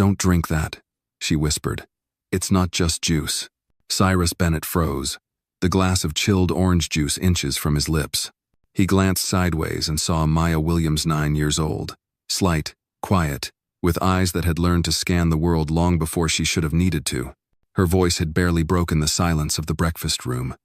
"Don't drink that," she whispered. "It's not just juice." Cyrus Bennett froze, the glass of chilled orange juice inches from his lips. He glanced sideways and saw Maya Williams, 9 years old, slight, quiet, with eyes that had learned to scan the world long before she should have needed to. Her voice had barely broken the silence of the breakfast room,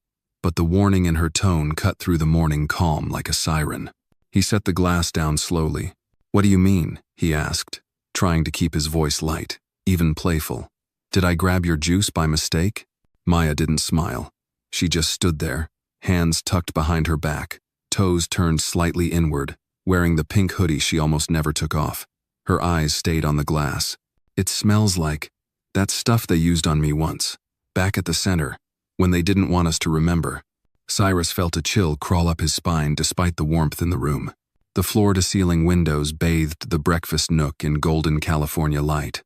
but the warning in her tone cut through the morning calm like a siren. He set the glass down slowly. "What do you mean?" he asked, trying to keep his voice light, even playful. "Did I grab your juice by mistake?" Maya didn't smile. She just stood there, hands tucked behind her back, toes turned slightly inward, wearing the pink hoodie she almost never took off. Her eyes stayed on the glass. "It smells like that stuff they used on me once, back at the center, when they didn't want us to remember." Cyrus felt a chill crawl up his spine despite the warmth in the room. The floor-to-ceiling windows bathed the breakfast nook in golden California light.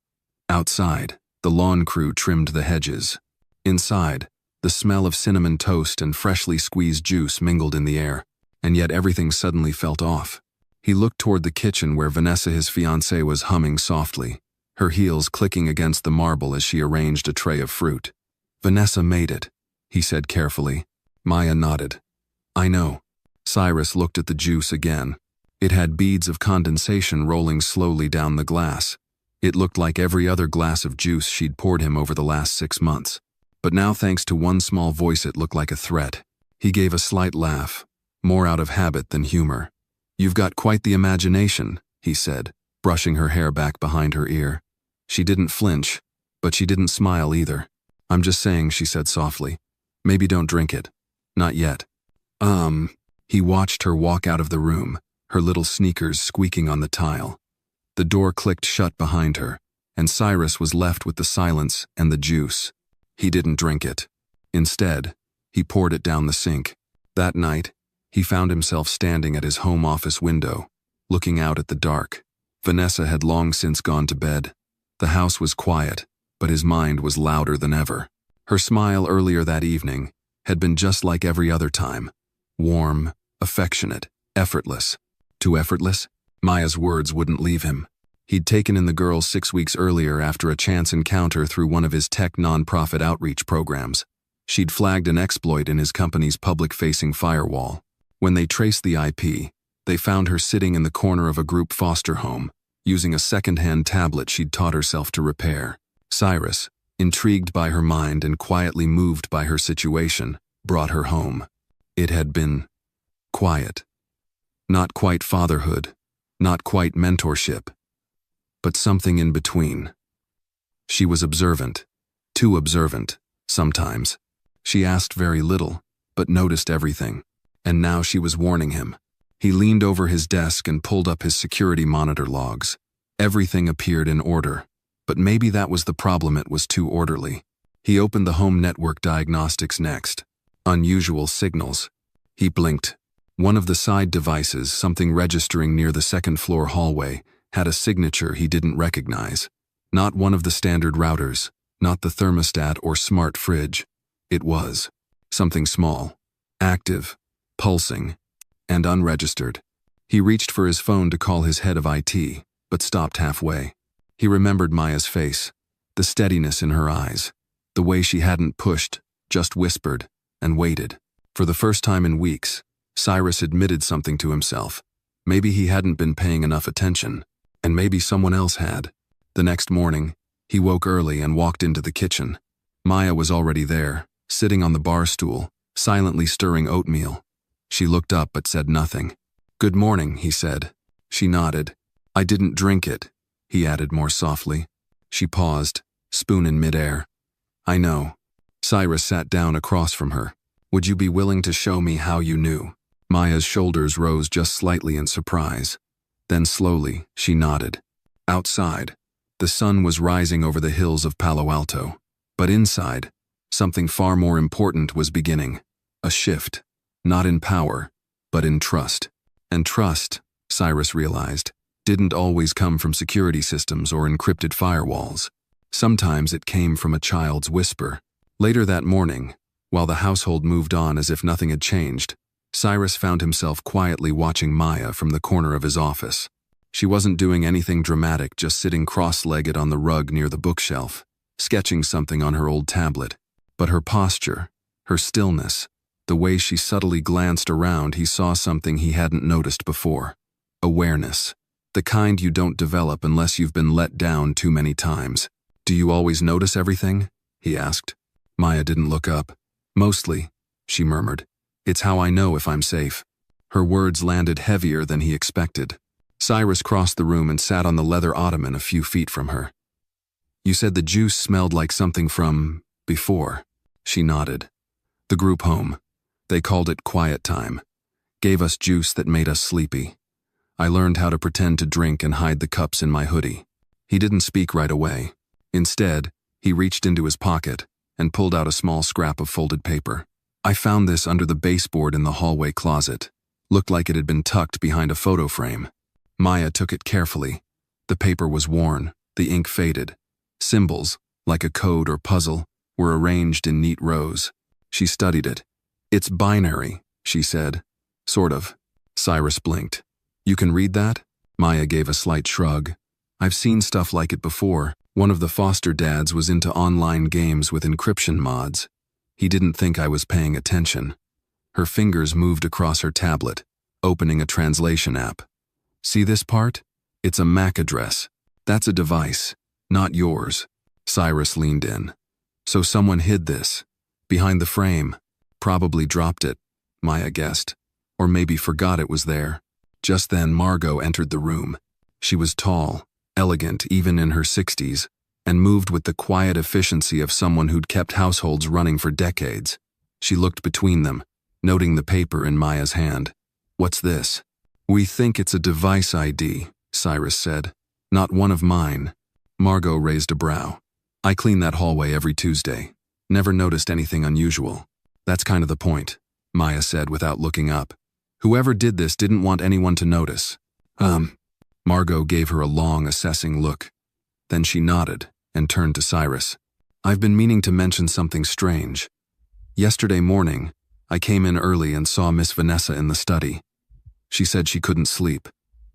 Outside, the lawn crew trimmed the hedges. Inside, the smell of cinnamon toast and freshly squeezed juice mingled in the air, and yet everything suddenly felt off. He looked toward the kitchen where Vanessa, his fiancée, was humming softly, her heels clicking against the marble as she arranged a tray of fruit. "Vanessa made it," he said carefully. Maya nodded. "I know." Cyrus looked at the juice again. It had beads of condensation rolling slowly down the glass. It looked like every other glass of juice she'd poured him over the last 6 months. But now, thanks to one small voice, it looked like a threat. He gave a slight laugh, more out of habit than humor. "You've got quite the imagination," he said, brushing her hair back behind her ear. She didn't flinch, but she didn't smile either. "I'm just saying," she said softly. "Maybe don't drink it. Not yet." He watched her walk out of the room, her little sneakers squeaking on the tile. The door clicked shut behind her, and Cyrus was left with the silence and the juice. He didn't drink it. Instead, he poured it down the sink. That night, he found himself standing at his home office window, looking out at the dark. Vanessa had long since gone to bed. The house was quiet, but his mind was louder than ever. Her smile earlier that evening had been just like every other time. Warm, affectionate, effortless. Too effortless? Maya's words wouldn't leave him. He'd taken in the girl 6 weeks earlier after a chance encounter through one of his tech nonprofit outreach programs. She'd flagged an exploit in his company's public-facing firewall. When they traced the IP, they found her sitting in the corner of a group foster home, using a second-hand tablet she'd taught herself to repair. Cyrus, intrigued by her mind and quietly moved by her situation, brought her home. It had been quiet. Not quite fatherhood, not quite mentorship, but something in between. She was observant, too observant, sometimes. She asked very little, but noticed everything. And now she was warning him. He leaned over his desk and pulled up his security monitor logs. Everything appeared in order, but maybe that was the problem, it was too orderly. He opened the home network diagnostics next. Unusual signals. He blinked. One of the side devices, something registering near the second-floor hallway, had a signature he didn't recognize. Not one of the standard routers, not the thermostat or smart fridge. It was something small, active, pulsing, and unregistered. He reached for his phone to call his head of IT, but stopped halfway. He remembered Maya's face, the steadiness in her eyes, the way she hadn't pushed, just whispered, and waited. For the first time in weeks, Cyrus admitted something to himself. Maybe he hadn't been paying enough attention, and maybe someone else had. The next morning, he woke early and walked into the kitchen. Maya was already there, sitting on the bar stool, silently stirring oatmeal. She looked up but said nothing. "Good morning," he said. She nodded. "I didn't drink it," he added more softly. She paused, spoon in midair. "I know." Cyrus sat down across from her. "Would you be willing to show me how you knew?" Maya's shoulders rose just slightly in surprise. Then slowly, she nodded. Outside, the sun was rising over the hills of Palo Alto. But inside, something far more important was beginning. A shift, not in power, but in trust. And trust, Cyrus realized, didn't always come from security systems or encrypted firewalls. Sometimes it came from a child's whisper. Later that morning, while the household moved on as if nothing had changed, Cyrus found himself quietly watching Maya from the corner of his office. She wasn't doing anything dramatic, just sitting cross-legged on the rug near the bookshelf, sketching something on her old tablet. But her posture, her stillness, the way she subtly glanced around, he saw something he hadn't noticed before. Awareness. The kind you don't develop unless you've been let down too many times. "Do you always notice everything?" he asked. Maya didn't look up. "Mostly," she murmured. "It's how I know if I'm safe." Her words landed heavier than he expected. Cyrus crossed the room and sat on the leather ottoman a few feet from her. "You said the juice smelled like something from before." She nodded. "The group home. They called it quiet time. Gave us juice that made us sleepy. I learned how to pretend to drink and hide the cups in my hoodie." He didn't speak right away. Instead, he reached into his pocket and pulled out a small scrap of folded paper. "I found this under the baseboard in the hallway closet. Looked like it had been tucked behind a photo frame." Maya took it carefully. The paper was worn, the ink faded. Symbols, like a code or puzzle, were arranged in neat rows. She studied it. "It's binary," she said. "Sort of." Cyrus blinked. "You can read that?" Maya gave a slight shrug. "I've seen stuff like it before. One of the foster dads was into online games with encryption mods. He didn't think I was paying attention." Her fingers moved across her tablet, opening a translation app. "See this part? It's a MAC address. That's a device, not yours." Cyrus leaned in. "So someone hid this. Behind the frame. Probably dropped it," Maya guessed. "Or maybe forgot it was there." Just then Margot entered the room. She was tall, elegant even in her 60s, and moved with the quiet efficiency of someone who'd kept households running for decades. She looked between them, noting the paper in Maya's hand. "What's this?" "We think it's a device ID," Cyrus said. "Not one of mine." Margot raised a brow. "I clean that hallway every Tuesday. Never noticed anything unusual." "That's kind of the point," Maya said without looking up. "Whoever did this didn't want anyone to notice." Margot gave her a long, assessing look. Then she nodded and turned to Cyrus. "I've been meaning to mention something strange. Yesterday morning, I came in early and saw Miss Vanessa in the study. She said she couldn't sleep,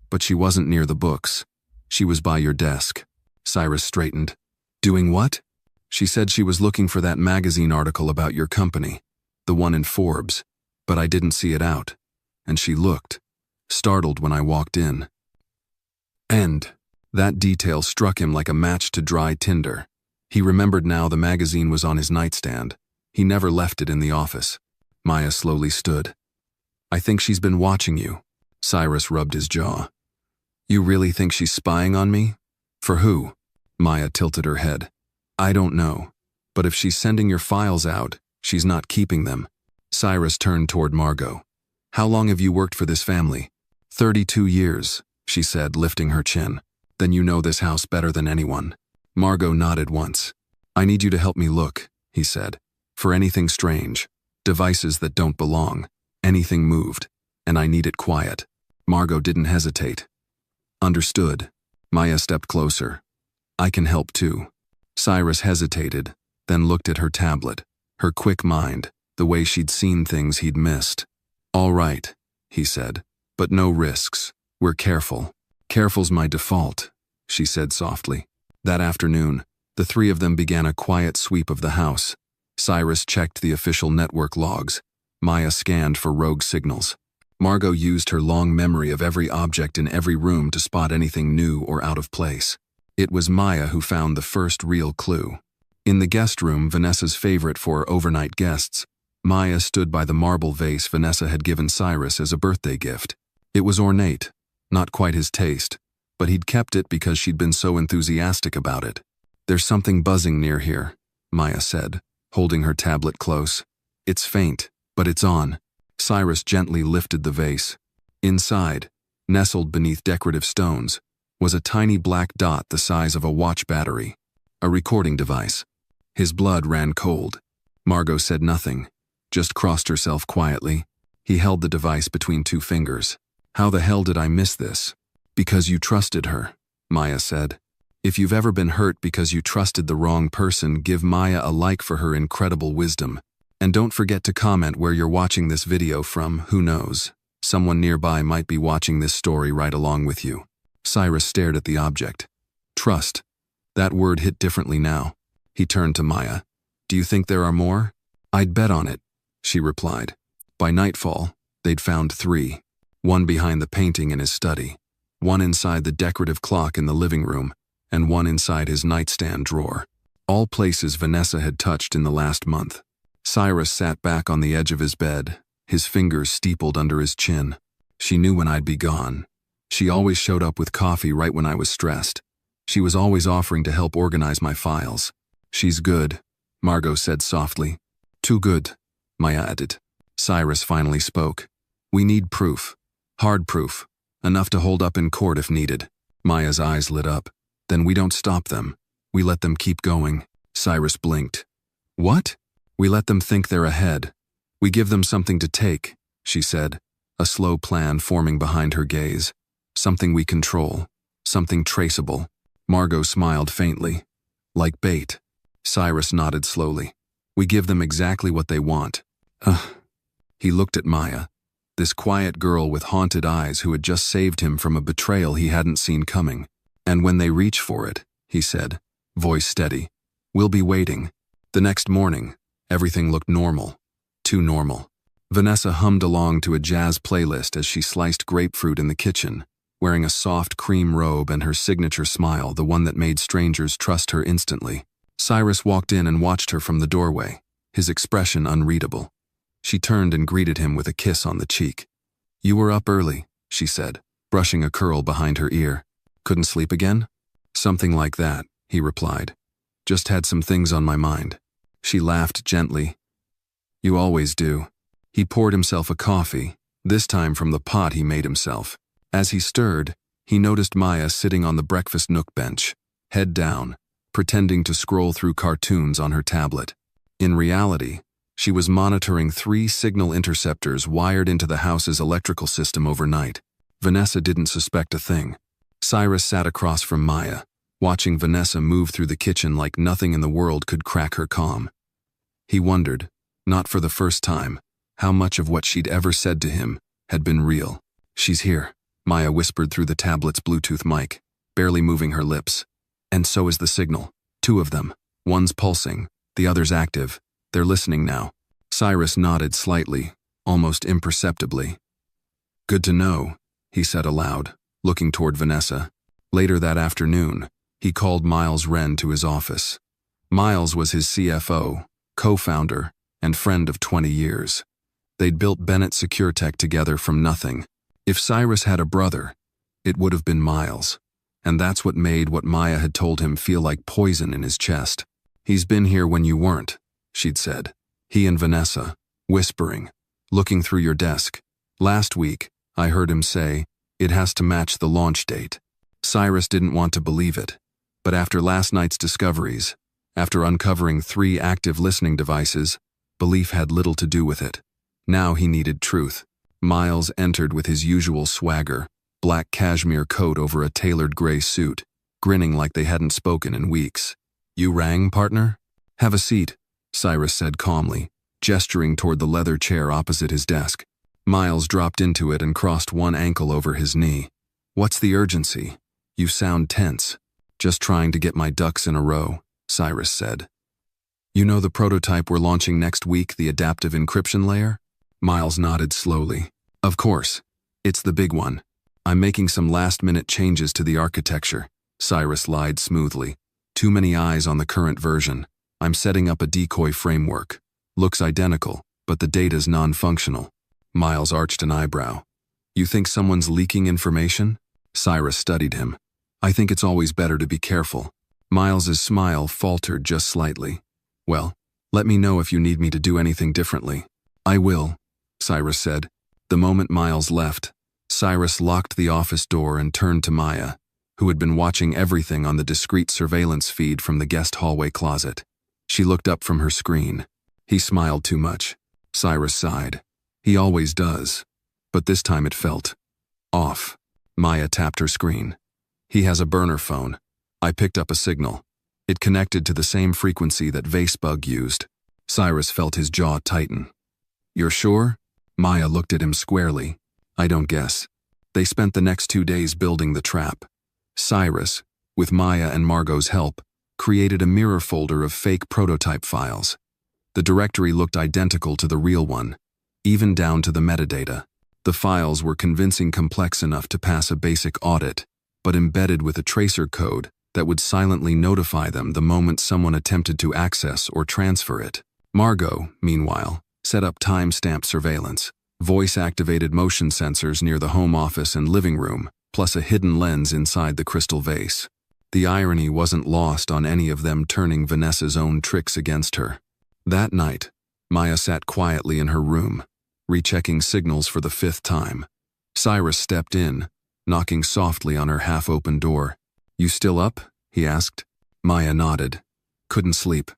but she wasn't near the books. She was by your desk." Cyrus straightened. "Doing what?" "She said she was looking for that magazine article about your company, the one in Forbes, but I didn't see it out. And she looked, startled when I walked in." And that detail struck him like a match to dry tinder. He remembered now the magazine was on his nightstand. He never left it in the office. Maya slowly stood. "I think she's been watching you." Cyrus rubbed his jaw. "You really think she's spying on me?" "For who?" Maya tilted her head. "I don't know. But if she's sending your files out, she's not keeping them." Cyrus turned toward Margot. "How long have you worked for this family?" 32 years, she said, lifting her chin. "Then you know this house better than anyone." Margot nodded once. "I need you to help me look," he said, "for anything strange, devices that don't belong, anything moved, and I need it quiet." Margot didn't hesitate. "Understood." Maya stepped closer. "I can help too." Cyrus hesitated, then looked at her tablet, her quick mind, the way she'd seen things he'd missed. "All right," he said, "but no risks. We're careful." "Careful's my default," she said softly. That afternoon, the three of them began a quiet sweep of the house. Cyrus checked the official network logs. Maya scanned for rogue signals. Margot used her long memory of every object in every room to spot anything new or out of place. It was Maya who found the first real clue. In the guest room, Vanessa's favorite for overnight guests, Maya stood by the marble vase Vanessa had given Cyrus as a birthday gift. It was ornate, not quite his taste, but he'd kept it because she'd been so enthusiastic about it. "There's something buzzing near here," Maya said, holding her tablet close. "It's faint, but it's on." Cyrus gently lifted the vase. Inside, nestled beneath decorative stones, was a tiny black dot the size of a watch battery, a recording device. His blood ran cold. Margot said nothing, just crossed herself quietly. He held the device between two fingers. "How the hell did I miss this?" "Because you trusted her," Maya said. If you've ever been hurt because you trusted the wrong person, give Maya a like for her incredible wisdom. And don't forget to comment where you're watching this video from. Who knows? Someone nearby might be watching this story right along with you. Cyrus stared at the object. Trust. That word hit differently now. He turned to Maya. Do you think there are more? I'd bet on it, she replied. By nightfall, they'd found 3. One behind the painting in his study, one inside the decorative clock in the living room, and one inside his nightstand drawer. All places Vanessa had touched in the last month. Cyrus sat back on the edge of his bed, his fingers steepled under his chin. She knew when I'd be gone. She always showed up with coffee right when I was stressed. She was always offering to help organize my files. She's good, Margot said softly. Too good, Maya added. Cyrus finally spoke. We need proof. Hard proof. Enough to hold up in court if needed. Maya's eyes lit up. Then we don't stop them. We let them keep going. Cyrus blinked. What? We let them think they're ahead. We give them something to take, she said, a slow plan forming behind her gaze. Something we control. Something traceable. Margot smiled faintly. Like bait. Cyrus nodded slowly. We give them exactly what they want. He looked at Maya, this quiet girl with haunted eyes who had just saved him from a betrayal he hadn't seen coming. And when they reach for it, he said, voice steady, we'll be waiting. The next morning, everything looked normal. Too normal. Vanessa hummed along to a jazz playlist as she sliced grapefruit in the kitchen, wearing a soft cream robe and her signature smile, the one that made strangers trust her instantly. Cyrus walked in and watched her from the doorway, his expression unreadable. She turned and greeted him with a kiss on the cheek. You were up early, she said, brushing a curl behind her ear. Couldn't sleep again? Something like that, he replied. Just had some things on my mind. She laughed gently. You always do. He poured himself a coffee, this time from the pot he made himself. As he stirred, he noticed Maya sitting on the breakfast nook bench, head down, pretending to scroll through cartoons on her tablet. In reality, she was monitoring 3 signal interceptors wired into the house's electrical system overnight. Vanessa didn't suspect a thing. Cyrus sat across from Maya, watching Vanessa move through the kitchen like nothing in the world could crack her calm. He wondered, not for the first time, how much of what she'd ever said to him had been real. She's here, Maya whispered through the tablet's Bluetooth mic, barely moving her lips. And so is the signal. 2 of them. One's pulsing, the other's active. They're listening now. Cyrus nodded slightly, almost imperceptibly. Good to know, he said aloud, looking toward Vanessa. Later that afternoon, he called Miles Wren to his office. Miles was his CFO, co-founder, and friend of 20 years. They'd built Bennett SecureTech together from nothing. If Cyrus had a brother, it would have been Miles. And that's what made what Maya had told him feel like poison in his chest. He's been here when you weren't, she'd said. He and Vanessa, whispering, looking through your desk. Last week, I heard him say, it has to match the launch date. Cyrus didn't want to believe it. But after last night's discoveries, after uncovering 3 active listening devices, belief had little to do with it. Now he needed truth. Miles entered with his usual swagger, black cashmere coat over a tailored gray suit, grinning like they hadn't spoken in weeks. You rang, partner? Have a seat, Cyrus said calmly, gesturing toward the leather chair opposite his desk. Miles dropped into it and crossed one ankle over his knee. What's the urgency? You sound tense. Just trying to get my ducks in a row, Cyrus said. You know the prototype we're launching next week, the adaptive encryption layer? Miles nodded slowly. Of course. It's the big one. I'm making some last-minute changes to the architecture, Cyrus lied smoothly. Too many eyes on the current version. I'm setting up a decoy framework. Looks identical, but the data's non-functional. Miles arched an eyebrow. You think someone's leaking information? Cyrus studied him. I think it's always better to be careful. Miles's smile faltered just slightly. Well, let me know if you need me to do anything differently. I will, Cyrus said. The moment Miles left, Cyrus locked the office door and turned to Maya, who had been watching everything on the discreet surveillance feed from the guest hallway closet. She looked up from her screen. He smiled too much. Cyrus sighed. He always does. But this time it felt off. Maya tapped her screen. He has a burner phone. I picked up a signal. It connected to the same frequency that Vasebug used. Cyrus felt his jaw tighten. You're sure? Maya looked at him squarely. I don't guess. They spent the next 2 days building the trap. Cyrus, with Maya and Margot's help, created a mirror folder of fake prototype files. The directory looked identical to the real one, even down to the metadata. The files were convincing complex enough to pass a basic audit, but embedded with a tracer code that would silently notify them the moment someone attempted to access or transfer it. Margot, meanwhile, set up timestamp surveillance, voice-activated motion sensors near the home office and living room, plus a hidden lens inside the crystal vase. The irony wasn't lost on any of them turning Vanessa's own tricks against her. That night, Maya sat quietly in her room, rechecking signals for the 5th time. Cyrus stepped in, knocking softly on her half-open door. "You still up?" he asked. Maya nodded. "Couldn't sleep."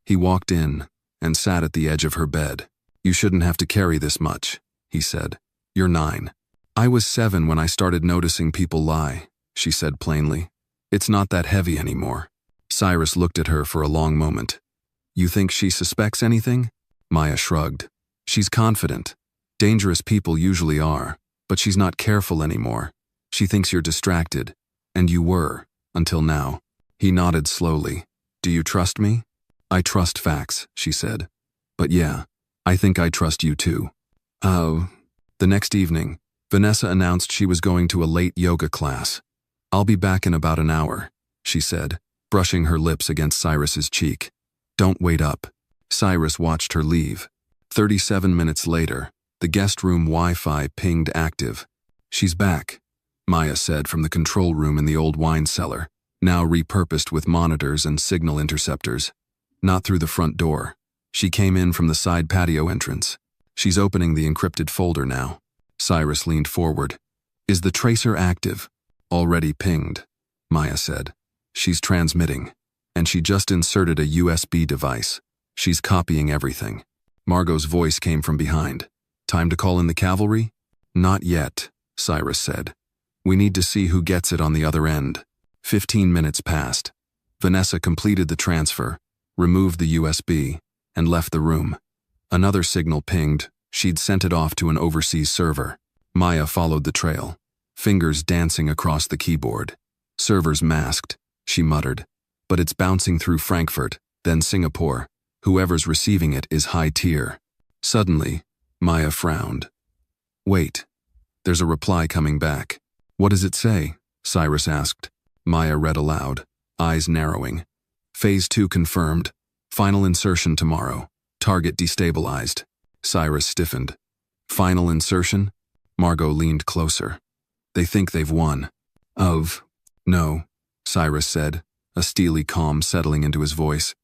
He walked in and sat at the edge of her bed. "You shouldn't have to carry this much," he said. "You're 9. "I was 7 when I started noticing people lie," she said plainly. "It's not that heavy anymore." Cyrus looked at her for a long moment. "You think she suspects anything?" Maya shrugged. "She's confident. Dangerous people usually are, but she's not careful anymore. She thinks you're distracted, and you were, until now." He nodded slowly. "Do you trust me?" "I trust facts," she said. "But yeah, I think I trust you too." Oh. The next evening, Vanessa announced she was going to a late yoga class. "I'll be back in about an hour," she said, brushing her lips against Cyrus's cheek. "Don't wait up." Cyrus watched her leave. 37 minutes later, the guest room Wi-Fi pinged active. "She's back," Maya said from the control room in the old wine cellar, now repurposed with monitors and signal interceptors. "Not through the front door. She came in from the side patio entrance. She's opening the encrypted folder now." Cyrus leaned forward. "Is the tracer active?" "Already pinged," Maya said. "She's transmitting, and she just inserted a USB device. She's copying everything." Margot's voice came from behind. "Time to call in the cavalry?" "Not yet," Cyrus said. "We need to see who gets it on the other end." 15 minutes passed. Vanessa completed the transfer, removed the USB, and left the room. Another signal pinged. She'd sent it off to an overseas server. Maya followed the trail, fingers dancing across the keyboard. "Server's masked," she muttered. "But it's bouncing through Frankfurt, then Singapore. Whoever's receiving it is high tier." Suddenly, Maya frowned. "Wait. There's a reply coming back." "What does it say?" Cyrus asked. Maya read aloud, eyes narrowing. "Phase 2 confirmed. Final insertion tomorrow. Target destabilized." Cyrus stiffened. "Final insertion?" Margot leaned closer. "They think they've won." No," Cyrus said, a steely calm settling into his voice.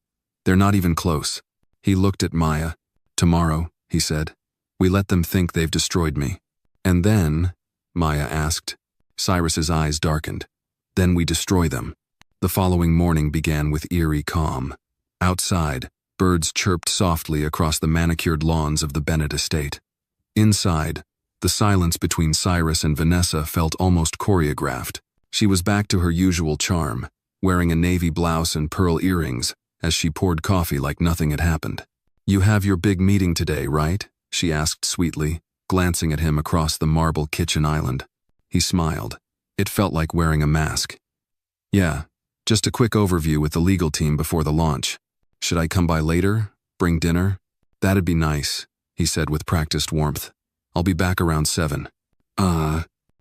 "They're not even close." He looked at Maya. "Tomorrow," he said, "we let them think they've destroyed me." "And then?" Maya asked. Cyrus's eyes darkened. "Then we destroy them." The following morning began with eerie calm. Outside, birds chirped softly across the manicured lawns of the Bennett estate. Inside, the silence between Cyrus and Vanessa felt almost choreographed. She was back to her usual charm, wearing a navy blouse and pearl earrings, as she poured coffee like nothing had happened. "You have your big meeting today, right?" she asked sweetly, glancing at him across the marble kitchen island. He smiled. It felt like wearing a mask. "Yeah, just a quick overview with the legal team before the launch. Should I come by later? Bring dinner?" "That'd be nice," he said with practiced warmth. "I'll be back around 7.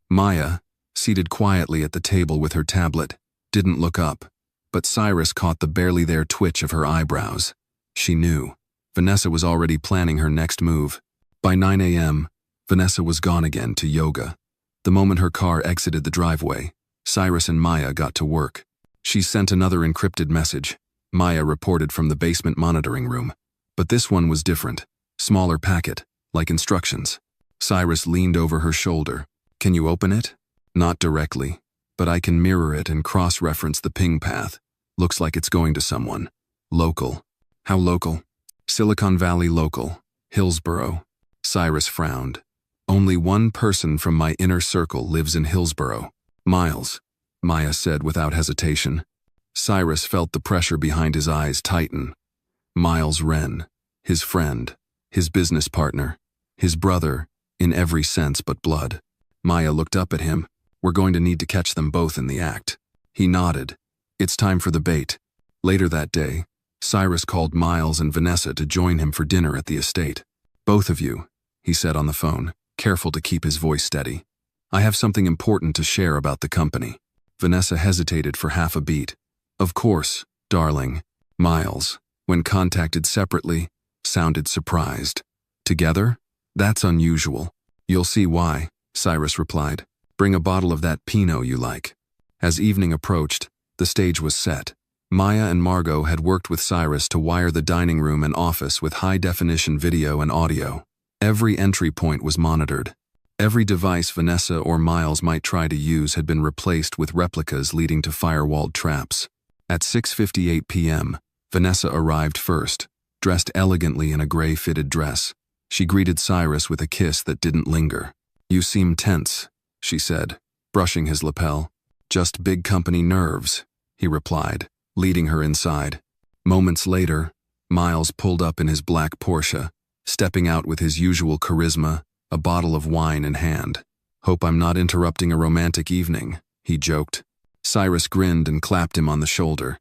Maya, seated quietly at the table with her tablet, didn't look up, but Cyrus caught the barely there twitch of her eyebrows. She knew. Vanessa was already planning her next move. By 9 a.m., Vanessa was gone again to yoga. The moment her car exited the driveway, Cyrus and Maya got to work. She sent another encrypted message. Maya reported from the basement monitoring room. But this one was different. Smaller packet, like instructions. Cyrus leaned over her shoulder. "Can you open it?" "Not directly, but I can mirror it and cross-reference the ping path. Looks like it's going to someone. Local." "How local?" "Silicon Valley local. Hillsborough." Cyrus frowned. "Only one person from my inner circle lives in Hillsborough." "Miles," Maya said without hesitation. Cyrus felt the pressure behind his eyes tighten. Miles Wren, his friend, his business partner, his brother, in every sense but blood. Maya looked up at him. "We're going to need to catch them both in the act." He nodded. It's time for the bait. Later that day, Cyrus called Miles and Vanessa to join him for dinner at the estate. Both of you, he said on the phone, careful to keep his voice steady. I have something important to share about the company. Vanessa hesitated for half a beat. Of course, darling. Miles, when contacted separately, sounded surprised. Together? That's unusual. You'll see why, Cyrus replied. Bring a bottle of that Pinot you like. As evening approached, the stage was set. Maya and Margot had worked with Cyrus to wire the dining room and office with high-definition video and audio. Every entry point was monitored. Every device Vanessa or Miles might try to use had been replaced with replicas leading to firewalled traps. At 6:58 p.m., Vanessa arrived first, dressed elegantly in a gray-fitted dress. She greeted Cyrus with a kiss that didn't linger. You seem tense, she said, brushing his lapel. Just big company nerves, he replied, leading her inside. Moments later, Miles pulled up in his black Porsche, stepping out with his usual charisma, a bottle of wine in hand. Hope I'm not interrupting a romantic evening, he joked. Cyrus grinned and clapped him on the shoulder.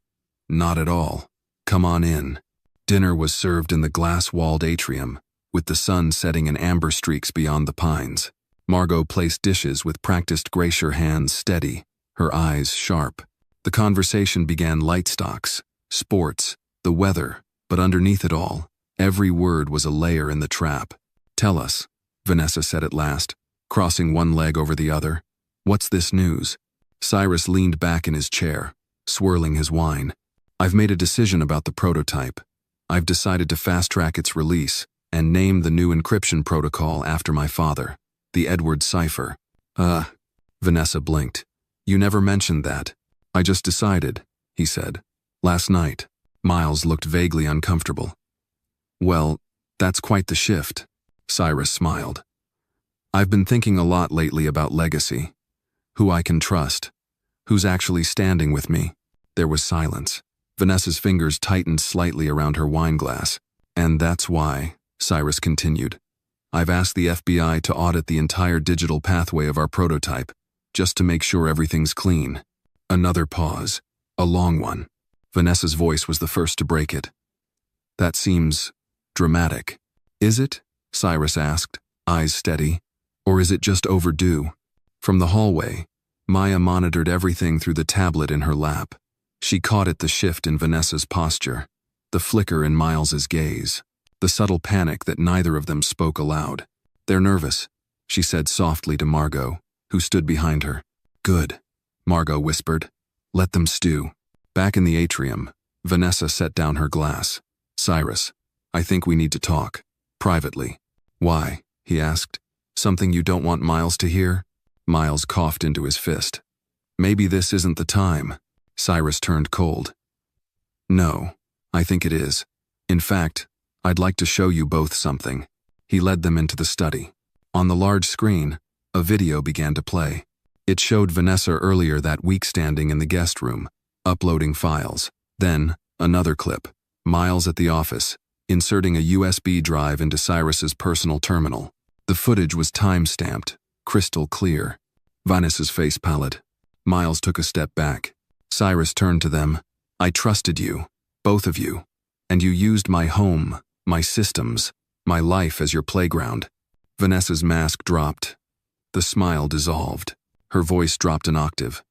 Not at all. Come on in. Dinner was served in the glass-walled atrium, with the sun setting in amber streaks beyond the pines. Margot placed dishes with practiced Gracier hands steady, her eyes sharp. The conversation began light stocks, sports, the weather, but underneath it all, every word was a layer in the trap. Tell us, Vanessa said at last, crossing one leg over the other. What's this news? Cyrus leaned back in his chair, swirling his wine. I've made a decision about the prototype. I've decided to fast-track its release and name the new encryption protocol after my father, the Edward cipher. Vanessa blinked. You never mentioned that. I just decided, he said. Last night. Miles looked vaguely uncomfortable. Well, that's quite the shift. Cyrus smiled. I've been thinking a lot lately about legacy. Who I can trust. Who's actually standing with me. There was silence. Vanessa's fingers tightened slightly around her wine glass. And that's why, Cyrus continued, I've asked the FBI to audit the entire digital pathway of our prototype, just to make sure everything's clean. Another pause. A long one. Vanessa's voice was the first to break it. That seems dramatic. Is it? Cyrus asked, eyes steady. Or is it just overdue? From the hallway, Maya monitored everything through the tablet in her lap. She caught at the shift in Vanessa's posture, the flicker in Miles's gaze, the subtle panic that neither of them spoke aloud. They're nervous, she said softly to Margot, who stood behind her. Good, Margot whispered. Let them stew. Back in the atrium, Vanessa set down her glass. Cyrus, I think we need to talk. Privately. Why? He asked. Something you don't want Miles to hear? Miles coughed into his fist. Maybe this isn't the time. Cyrus turned cold. No, I think it is. In fact, I'd like to show you both something. He led them into the study. On the large screen, a video began to play. It showed Vanessa earlier that week standing in the guest room, uploading files. Then, another clip. Miles at the office, inserting a USB drive into Cyrus's personal terminal. The footage was time-stamped, crystal clear. Vanessa's face pallid. Miles took a step back. Cyrus turned to them. I trusted you, both of you, and you used my home, my systems, my life as your playground. Vanessa's mask dropped. The smile dissolved. Her voice dropped an octave.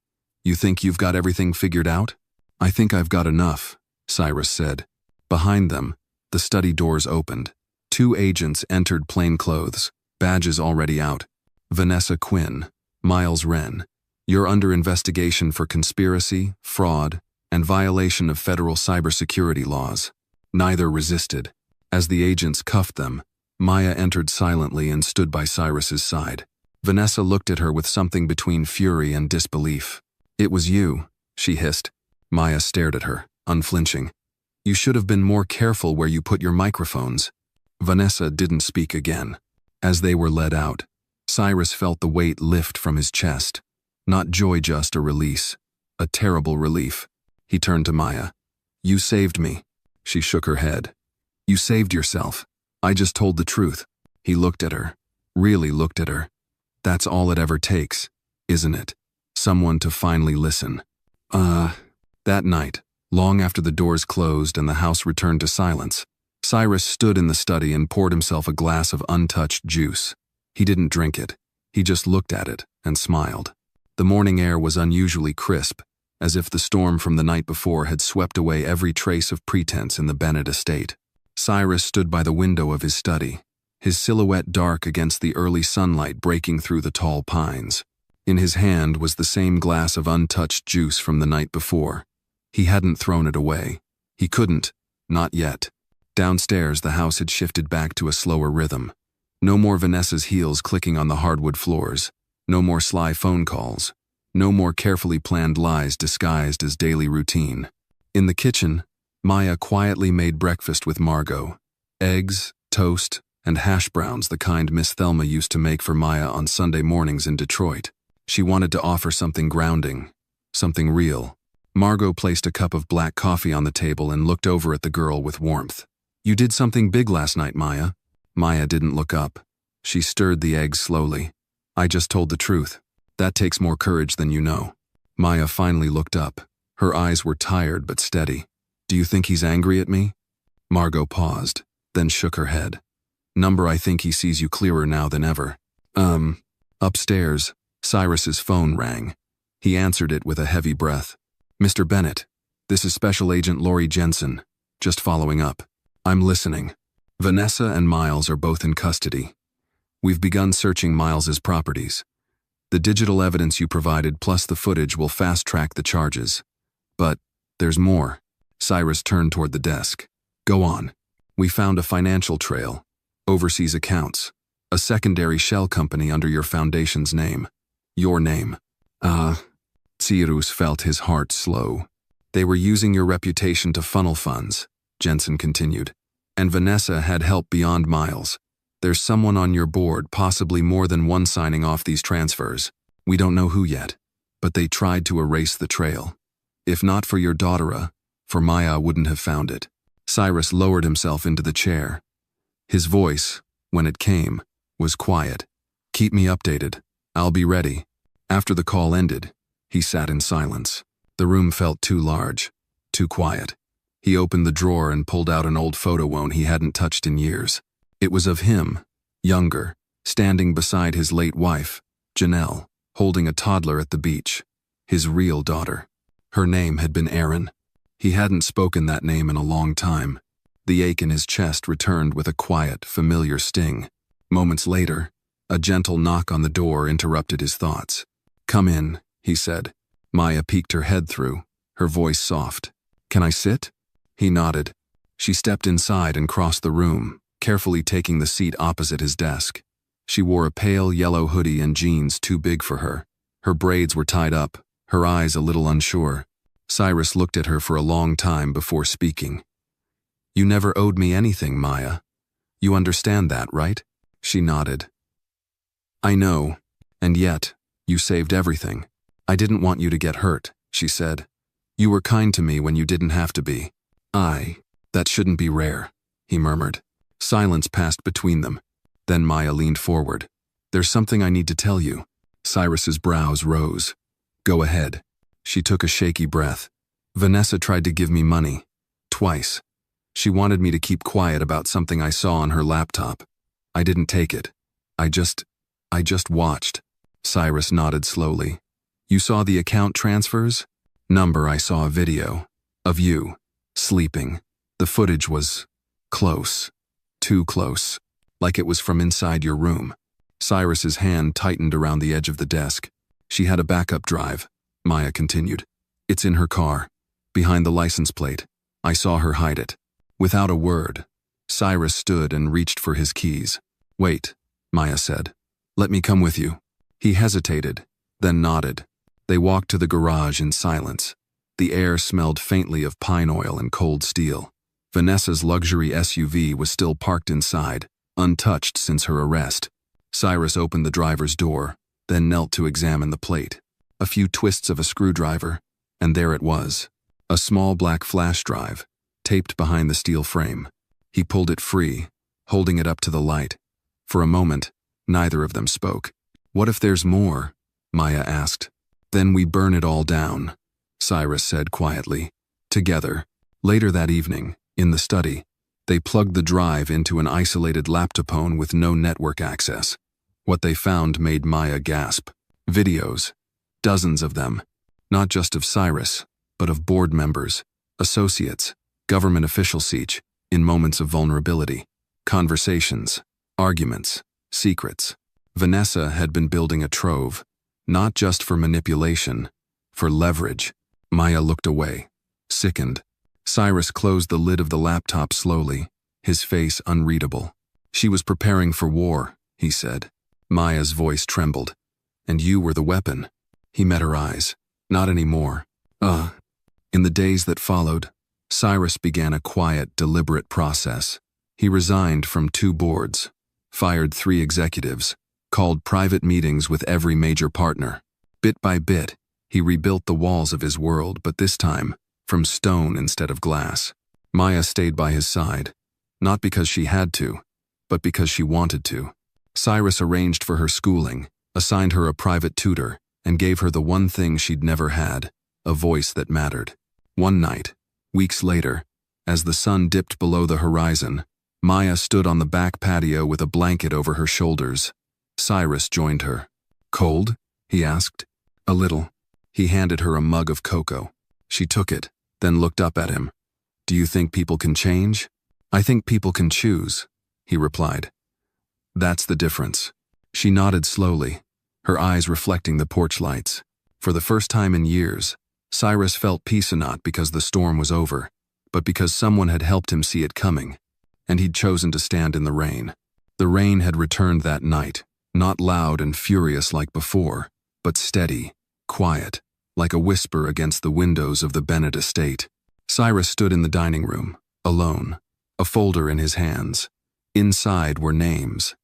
You think you've got everything figured out? I think I've got enough, Cyrus said. Behind them, the study doors opened. Two agents entered plainclothes, badges already out. Vanessa Quinn, Miles Wren. You're under investigation for conspiracy, fraud, and violation of federal cybersecurity laws. Neither resisted. As the agents cuffed them, Maya entered silently and stood by Cyrus's side. Vanessa looked at her with something between fury and disbelief. It was you, she hissed. Maya stared at her, unflinching. You should have been more careful where you put your microphones. Vanessa didn't speak again. As they were led out, Cyrus felt the weight lift from his chest. Not joy, just a release. A terrible relief. He turned to Maya. You saved me. She shook her head. You saved yourself. I just told the truth. He looked at her. Really looked at her. That's all it ever takes, isn't it? Someone to finally listen. That night, long after the doors closed and the house returned to silence, Cyrus stood in the study and poured himself a glass of untouched juice. He didn't drink it. He just looked at it and smiled. The morning air was unusually crisp, as if the storm from the night before had swept away every trace of pretense in the Bennett estate. Cyrus stood by the window of his study, his silhouette dark against the early sunlight breaking through the tall pines. In his hand was the same glass of untouched juice from the night before. He hadn't thrown it away. He couldn't, not yet. Downstairs, the house had shifted back to a slower rhythm. No more Vanessa's heels clicking on the hardwood floors. No more sly phone calls. No more carefully planned lies disguised as daily routine. In the kitchen, Maya quietly made breakfast with Margot. Eggs, toast, and hash browns, the kind Miss Thelma used to make for Maya on Sunday mornings in Detroit. She wanted to offer something grounding, something real. Margot placed a cup of black coffee on the table and looked over at the girl with warmth. "You did something big last night, Maya." Maya didn't look up. She stirred the eggs slowly. "I just told the truth. That takes more courage than you know." Maya finally looked up. Her eyes were tired but steady. "Do you think he's angry at me?" Margot paused, then shook her head. "I think he sees you clearer now than ever." Upstairs, Cyrus's phone rang. He answered it with a heavy breath. "Mr. Bennett, this is Special Agent Lori Jensen. Just following up." "I'm listening." "Vanessa and Miles are both in custody. We've begun searching Miles's properties. The digital evidence you provided plus the footage will fast-track the charges. But there's more." Cyrus turned toward the desk. "Go on." "We found a financial trail, overseas accounts, a secondary shell company under your foundation's name. Your name." Cyrus felt his heart slow. "They were using your reputation to funnel funds," Jensen continued. "And Vanessa had help beyond Miles. There's someone on your board, possibly more than one, signing off these transfers. We don't know who yet, but they tried to erase the trail. If not for your daughter, for Maya wouldn't have found it." Cyrus lowered himself into the chair. His voice, when it came, was quiet. "Keep me updated. I'll be ready." After the call ended, he sat in silence. The room felt too large, too quiet. He opened the drawer and pulled out an old photo he hadn't touched in years. It was of him, younger, standing beside his late wife, Janelle, holding a toddler at the beach. His real daughter. Her name had been Erin. He hadn't spoken that name in a long time. The ache in his chest returned with a quiet, familiar sting. Moments later, a gentle knock on the door interrupted his thoughts. "Come in," he said. Maya peeked her head through, her voice soft. "Can I sit?" He nodded. She stepped inside and crossed the room, carefully taking the seat opposite his desk. She wore a pale yellow hoodie and jeans too big for her. Her braids were tied up, her eyes a little unsure. Cyrus looked at her for a long time before speaking. "You never owed me anything, Maya. You understand that, right?" She nodded. "I know, and yet, you saved everything. I didn't want you to get hurt," she said. "You were kind to me when you didn't have to be." That shouldn't be rare," he murmured. Silence passed between them. Then Maya leaned forward. "There's something I need to tell you." Cyrus's brows rose. "Go ahead." She took a shaky breath. "Vanessa tried to give me money. Twice. She wanted me to keep quiet about something I saw on her laptop. I didn't take it. I just watched." Cyrus nodded slowly. "You saw the account transfers?" I saw a video. Of you. Sleeping. The footage was close. Too close. Like it was from inside your room." Cyrus's hand tightened around the edge of the desk. "She had a backup drive," Maya continued. "It's in her car, behind the license plate. I saw her hide it." Without a word, Cyrus stood and reached for his keys. "Wait," Maya said. "Let me come with you." He hesitated, then nodded. They walked to the garage in silence. The air smelled faintly of pine oil and cold steel. Vanessa's luxury SUV was still parked inside, untouched since her arrest. Cyrus opened the driver's door, then knelt to examine the plate. A few twists of a screwdriver, and there it was. A small black flash drive, taped behind the steel frame. He pulled it free, holding it up to the light. For a moment, neither of them spoke. "What if there's more?" Maya asked. "Then we burn it all down." Cyrus said quietly. Together. Later that evening, in the study, they plugged the drive into an isolated laptopone with no network access. What they found made Maya gasp. Videos. Dozens of them. Not just of Cyrus, but of board members, associates, government officials each, in moments of vulnerability. Conversations, arguments, secrets. Vanessa had been building a trove, not just for manipulation, for leverage. Maya looked away, sickened. Cyrus closed the lid of the laptop slowly, his face unreadable. She was preparing for war, he said. Maya's voice trembled. And you were the weapon. He met her eyes. Not anymore. In the days that followed, Cyrus began a quiet, deliberate process. He resigned from 2 boards, fired 3 executives, called private meetings with every major partner. Bit by bit, he rebuilt the walls of his world, but this time, from stone instead of glass. Maya stayed by his side, not because she had to, but because she wanted to. Cyrus arranged for her schooling, assigned her a private tutor, and gave her the one thing she'd never had, a voice that mattered. One night, weeks later, as the sun dipped below the horizon, Maya stood on the back patio with a blanket over her shoulders. Cyrus joined her. Cold? He asked. A little. He handed her a mug of cocoa. She took it, then looked up at him. Do you think people can change? I think people can choose, he replied. That's the difference. She nodded slowly, her eyes reflecting the porch lights. For the first time in years, Cyrus felt peace, not because the storm was over, but because someone had helped him see it coming, and he'd chosen to stand in the rain. The rain had returned that night, not loud and furious like before, but steady, quiet, like a whisper against the windows of the Bennett estate. Cyrus stood in the dining room, alone, a folder in his hands. Inside were names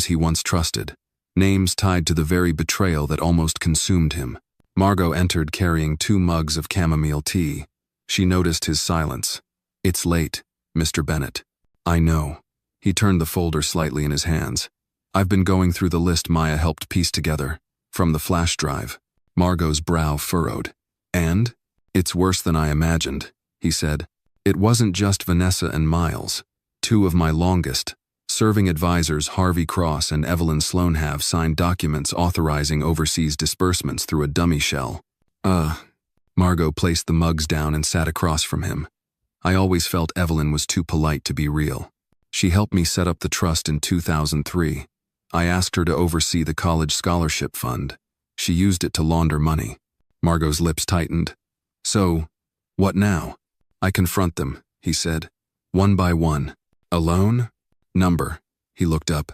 he once trusted, names tied to the very betrayal that almost consumed him. Margot entered carrying 2 mugs of chamomile tea. She noticed his silence. It's late, Mr. Bennett. I know. He turned the folder slightly in his hands. I've been going through the list Maya helped piece together, from the flash drive. Margot's brow furrowed. And? It's worse than I imagined, he said. It wasn't just Vanessa and Miles. 2 of my longest serving advisors, Harvey Cross and Evelyn Sloan, have signed documents authorizing overseas disbursements through a dummy shell. Margot placed the mugs down and sat across from him. I always felt Evelyn was too polite to be real. She helped me set up the trust in 2003. I asked her to oversee the college scholarship fund. She used it to launder money. Margot's lips tightened. So, what now? I confront them, he said. One by one. Alone? Number. He looked up.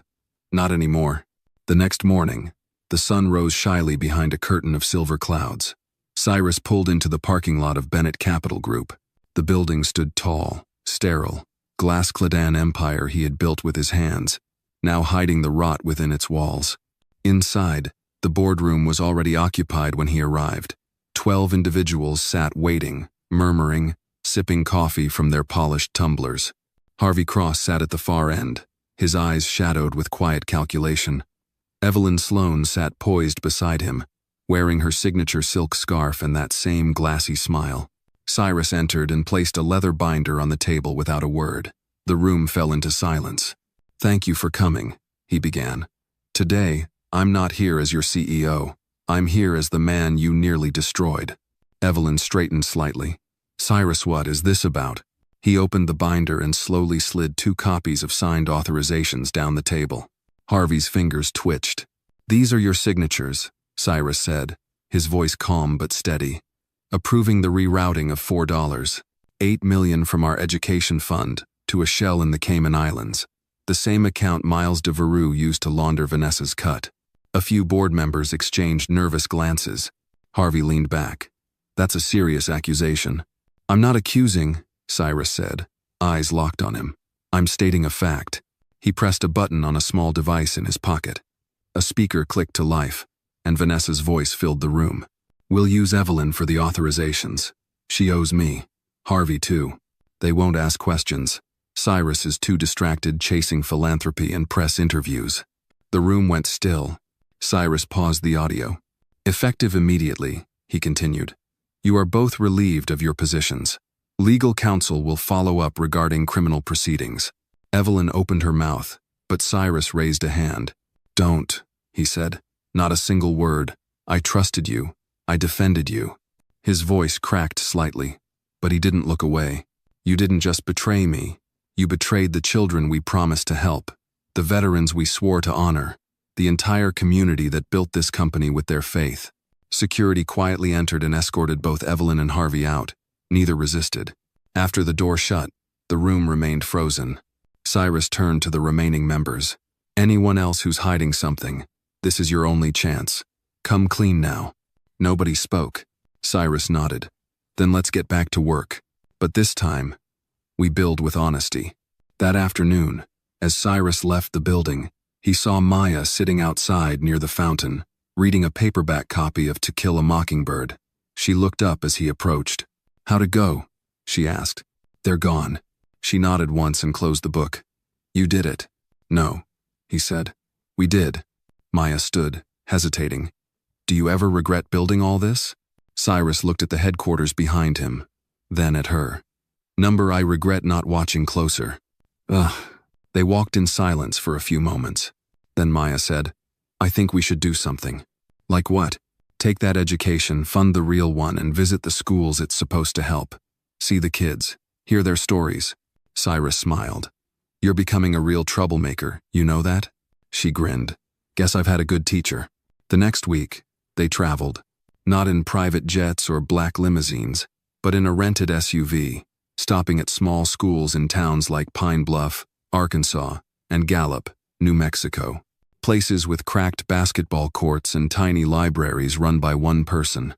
Not anymore. The next morning, the sun rose shyly behind a curtain of silver clouds. Cyrus pulled into the parking lot of Bennett Capital Group. The building stood tall, sterile, glass-clad empire he had built with his hands, now hiding the rot within its walls. Inside, the boardroom was already occupied when he arrived. 12 individuals sat waiting, murmuring, sipping coffee from their polished tumblers. Harvey Cross sat at the far end, his eyes shadowed with quiet calculation. Evelyn Sloan sat poised beside him, wearing her signature silk scarf and that same glassy smile. Cyrus entered and placed a leather binder on the table without a word. The room fell into silence. Thank you for coming, he began. Today, I'm not here as your CEO. I'm here as the man you nearly destroyed. Evelyn straightened slightly. Cyrus, what is this about? He opened the binder and slowly slid 2 copies of signed authorizations down the table. Harvey's fingers twitched. These are your signatures, Cyrus said, his voice calm but steady. Approving the rerouting of $4, $8 million from our education fund, to a shell in the Cayman Islands, the same account Miles de Verrue used to launder Vanessa's cut. A few board members exchanged nervous glances. Harvey leaned back. That's a serious accusation. I'm not accusing, Cyrus said, eyes locked on him. I'm stating a fact. He pressed a button on a small device in his pocket. A speaker clicked to life, and Vanessa's voice filled the room. We'll use Evelyn for the authorizations. She owes me. Harvey too. They won't ask questions. Cyrus is too distracted chasing philanthropy and press interviews. The room went still. Cyrus paused the audio. Effective immediately, he continued. You are both relieved of your positions. Legal counsel will follow up regarding criminal proceedings. Evelyn opened her mouth, but Cyrus raised a hand. Don't, he said. Not a single word. I trusted you. I defended you. His voice cracked slightly, but he didn't look away. You didn't just betray me. You betrayed the children we promised to help, the veterans we swore to honor, the entire community that built this company with their faith. Security quietly entered and escorted both Evelyn and Harvey out. Neither resisted. After the door shut, the room remained frozen. Cyrus turned to the remaining members. Anyone else who's hiding something, this is your only chance. Come clean now. Nobody spoke. Cyrus nodded. Then let's get back to work. But this time, we build with honesty. That afternoon, as Cyrus left the building, he saw Maya sitting outside near the fountain, reading a paperback copy of To Kill a Mockingbird. She looked up as he approached. How'd it go? She asked. They're gone. She nodded once and closed the book. You did it. No, he said. We did. Maya stood, hesitating. Do you ever regret building all this? Cyrus looked at the headquarters behind him, then at her. I regret not watching closer. Ugh. They walked in silence for a few moments. Then Maya said, I think we should do something. Like what? Take that education, fund the real one, and visit the schools it's supposed to help. See the kids. Hear their stories. Cyrus smiled. You're becoming a real troublemaker, you know that? She grinned. Guess I've had a good teacher. The next week, they traveled. Not in private jets or black limousines, but in a rented SUV, stopping at small schools in towns like Pine Bluff, Arkansas, and Gallup, New Mexico. Places with cracked basketball courts and tiny libraries run by one person.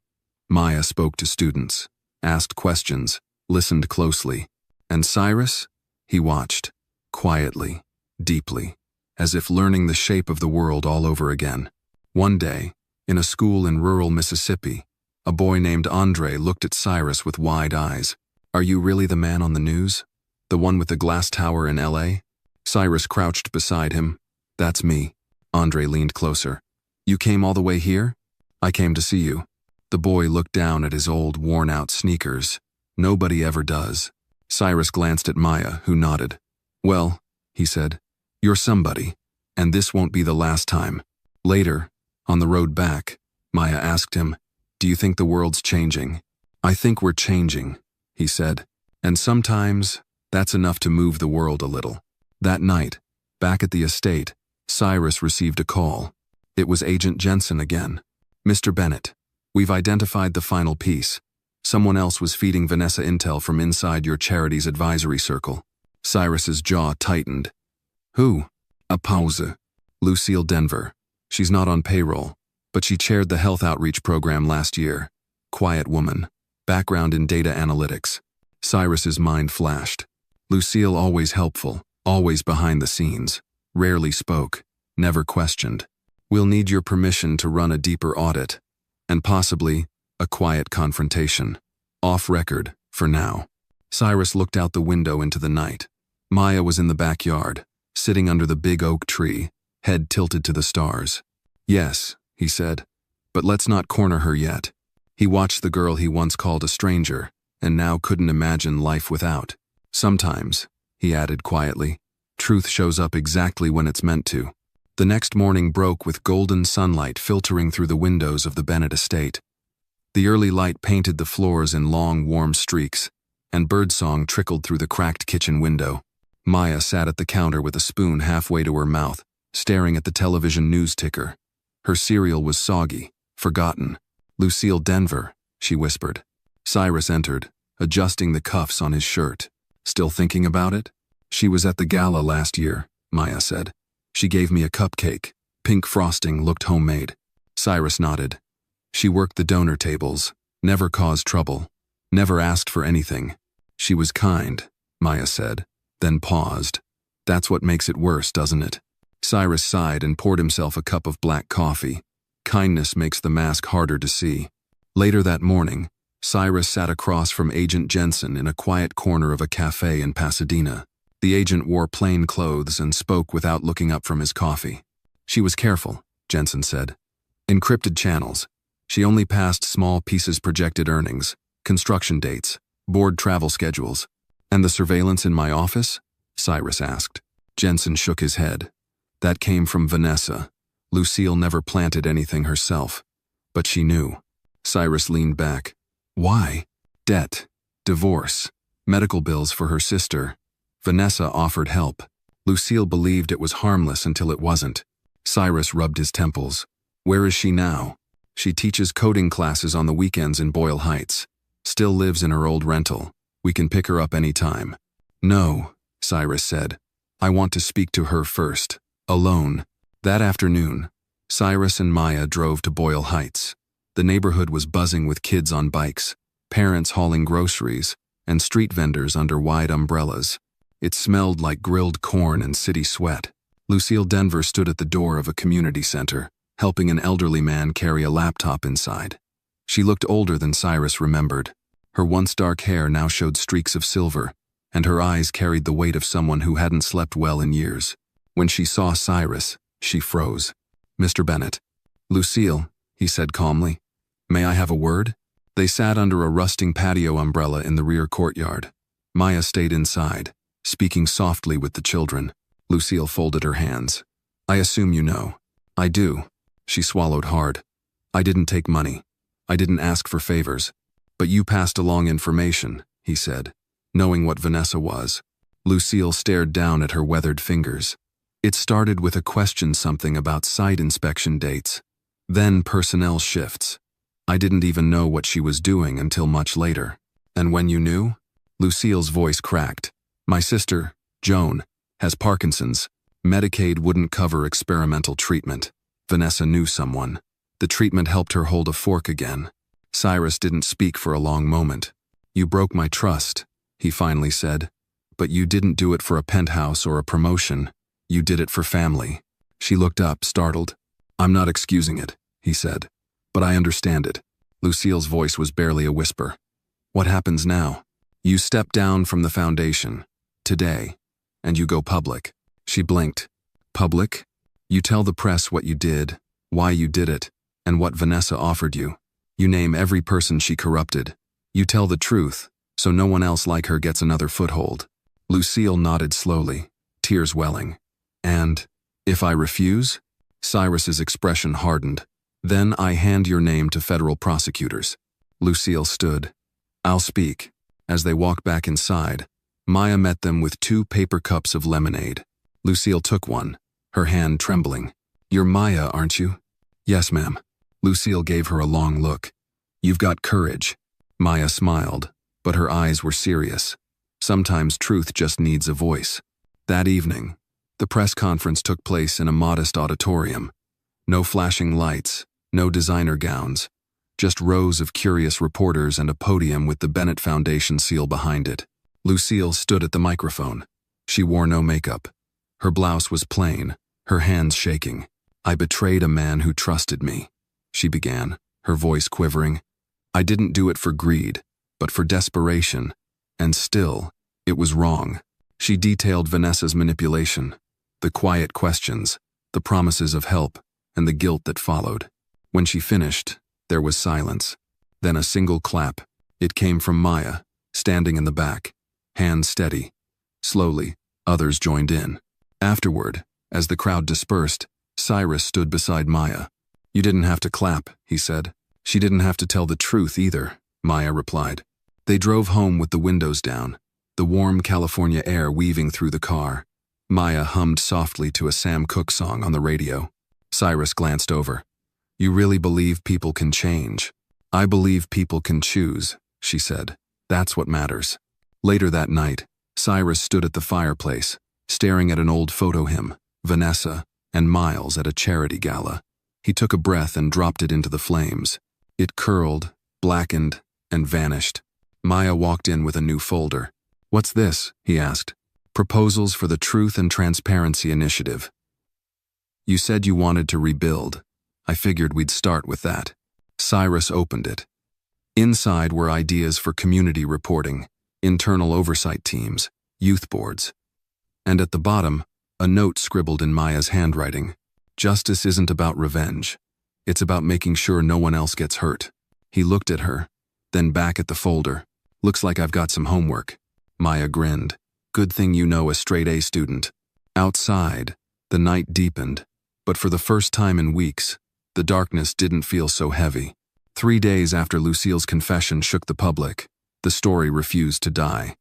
Maya spoke to students, asked questions, listened closely. And Cyrus? He watched, quietly, deeply, as if learning the shape of the world all over again. One day, in a school in rural Mississippi, a boy named Andre looked at Cyrus with wide eyes. Are you really the man on the news? The one with the glass tower in LA? Cyrus crouched beside him. That's me. Andre leaned closer. You came all the way here? I came to see you. The boy looked down at his old, worn-out sneakers. Nobody ever does. Cyrus glanced at Maya, who nodded. Well, he said, you're somebody, and this won't be the last time. Later, on the road back, Maya asked him, do you think the world's changing? I think we're changing, he said, and sometimes that's enough to move the world a little. That night, back at the estate, Cyrus received a call. It was Agent Jensen again. Mr. Bennett, we've identified the final piece. Someone else was feeding Vanessa intel from inside your charity's advisory circle. Cyrus's jaw tightened. Who? A pause. Lucille Denver. She's not on payroll, but she chaired the health outreach program last year. Quiet woman. Background in data analytics. Cyrus's mind flashed. Lucille always helpful, always behind the scenes. Rarely spoke, never questioned. We'll need your permission to run a deeper audit, and possibly a quiet confrontation. Off record, for now. Cyrus looked out the window into the night. Maya was in the backyard, sitting under the big oak tree, head tilted to the stars. Yes, he said, but let's not corner her yet. He watched the girl he once called a stranger, and now couldn't imagine life without. Sometimes, he added quietly, truth shows up exactly when it's meant to. The next morning broke with golden sunlight filtering through the windows of the Bennett estate. The early light painted the floors in long, warm streaks, and birdsong trickled through the cracked kitchen window. Maya sat at the counter with a spoon halfway to her mouth, staring at the television news ticker. Her cereal was soggy, forgotten. Lucille Denver, she whispered. Cyrus entered, adjusting the cuffs on his shirt. Still thinking about it? She was at the gala last year, Maya said. She gave me a cupcake. Pink frosting looked homemade. Cyrus nodded. She worked the donor tables, never caused trouble, never asked for anything. She was kind, Maya said, then paused. That's what makes it worse, doesn't it? Cyrus sighed and poured himself a cup of black coffee. Kindness makes the mask harder to see. Later that morning, Cyrus sat across from Agent Jensen in a quiet corner of a cafe in Pasadena. The agent wore plain clothes and spoke without looking up from his coffee. She was careful, Jensen said. Encrypted channels. She only passed small pieces: projected earnings, construction dates, board travel schedules. And the surveillance in my office? Cyrus asked. Jensen shook his head. That came from Vanessa. Lucille never planted anything herself. But she knew. Cyrus leaned back. Why? Debt, divorce, medical bills for her sister. Vanessa offered help. Lucille believed it was harmless until it wasn't. Cyrus rubbed his temples. Where is she now? She teaches coding classes on the weekends in Boyle Heights. Still lives in her old rental. We can pick her up any time. No, Cyrus said. I want to speak to her first. Alone. That afternoon, Cyrus and Maya drove to Boyle Heights. The neighborhood was buzzing with kids on bikes, parents hauling groceries, and street vendors under wide umbrellas. It smelled like grilled corn and city sweat. Lucille Denver stood at the door of a community center, helping an elderly man carry a laptop inside. She looked older than Cyrus remembered. Her once dark hair now showed streaks of silver, and her eyes carried the weight of someone who hadn't slept well in years. When she saw Cyrus, she froze. Mr. Bennett. Lucille, he said calmly. May I have a word? They sat under a rusting patio umbrella in the rear courtyard. Maya stayed inside, speaking softly with the children. Lucille folded her hands. I assume you know. I do. She swallowed hard. I didn't take money. I didn't ask for favors. But you passed along information, he said, knowing what Vanessa was. Lucille stared down at her weathered fingers. It started with a question, something about site inspection dates. Then personnel shifts. I didn't even know what she was doing until much later. And when you knew? Lucille's voice cracked. My sister, Joan, has Parkinson's. Medicaid wouldn't cover experimental treatment. Vanessa knew someone. The treatment helped her hold a fork again. Cyrus didn't speak for a long moment. You broke my trust, he finally said. But you didn't do it for a penthouse or a promotion. You did it for family. She looked up, startled. I'm not excusing it, he said. But I understand it. Lucille's voice was barely a whisper. What happens now? You step down from the foundation. Today. And you go public. She blinked. Public? You tell the press what you did, why you did it, and what Vanessa offered you. You name every person she corrupted. You tell the truth, so no one else like her gets another foothold. Lucille nodded slowly, tears welling. And, if I refuse? Cyrus's expression hardened. Then I hand your name to federal prosecutors. Lucille stood. I'll speak. As they walked back inside, Maya met them with 2 paper cups of lemonade. Lucille took one, her hand trembling. You're Maya, aren't you? Yes, ma'am. Lucille gave her a long look. You've got courage. Maya smiled, but her eyes were serious. Sometimes truth just needs a voice. That evening, the press conference took place in a modest auditorium. No flashing lights, no designer gowns, just rows of curious reporters and a podium with the Bennett Foundation seal behind it. Lucille stood at the microphone. She wore no makeup. Her blouse was plain, her hands shaking. I betrayed a man who trusted me, she began, her voice quivering. I didn't do it for greed, but for desperation. And still, it was wrong. She detailed Vanessa's manipulation, the quiet questions, the promises of help, and the guilt that followed. When she finished, there was silence. Then a single clap. It came from Maya, standing in the back, hands steady. Slowly, others joined in. Afterward, as the crowd dispersed, Cyrus stood beside Maya. You didn't have to clap, he said. She didn't have to tell the truth either, Maya replied. They drove home with the windows down, the warm California air weaving through the car. Maya hummed softly to a Sam Cooke song on the radio. Cyrus glanced over. You really believe people can change? I believe people can choose, she said. That's what matters. Later that night, Cyrus stood at the fireplace, staring at an old photo hymn, Vanessa, and Miles at a charity gala. He took a breath and dropped it into the flames. It curled, blackened, and vanished. Maya walked in with a new folder. What's this? He asked. Proposals for the Truth and Transparency Initiative. You said you wanted to rebuild. I figured we'd start with that. Cyrus opened it. Inside were ideas for community reporting, internal oversight teams, youth boards. And at the bottom, a note scribbled in Maya's handwriting. Justice isn't about revenge. It's about making sure no one else gets hurt. He looked at her, then back at the folder. Looks like I've got some homework. Maya grinned. Good thing you know a straight-A student. Outside, the night deepened, but for the first time in weeks, the darkness didn't feel so heavy. 3 days after Lucille's confession shook the public, the story refused to die.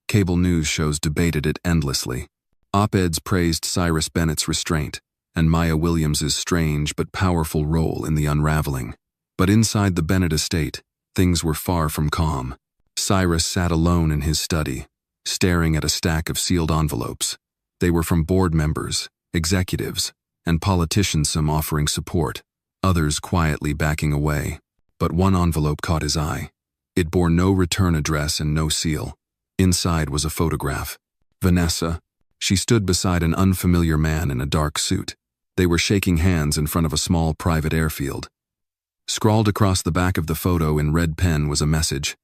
Cable news shows debated it endlessly. Op-eds praised Cyrus Bennett's restraint and Maya Williams's strange but powerful role in the unraveling. But inside the Bennett estate, things were far from calm. Cyrus sat alone in his study, staring at a stack of sealed envelopes. They were from board members, executives, and politicians, some offering support, others quietly backing away. But one envelope caught his eye. It bore no return address and no seal. Inside was a photograph. Vanessa. She stood beside an unfamiliar man in a dark suit. They were shaking hands in front of a small private airfield. Scrawled across the back of the photo in red pen was a message.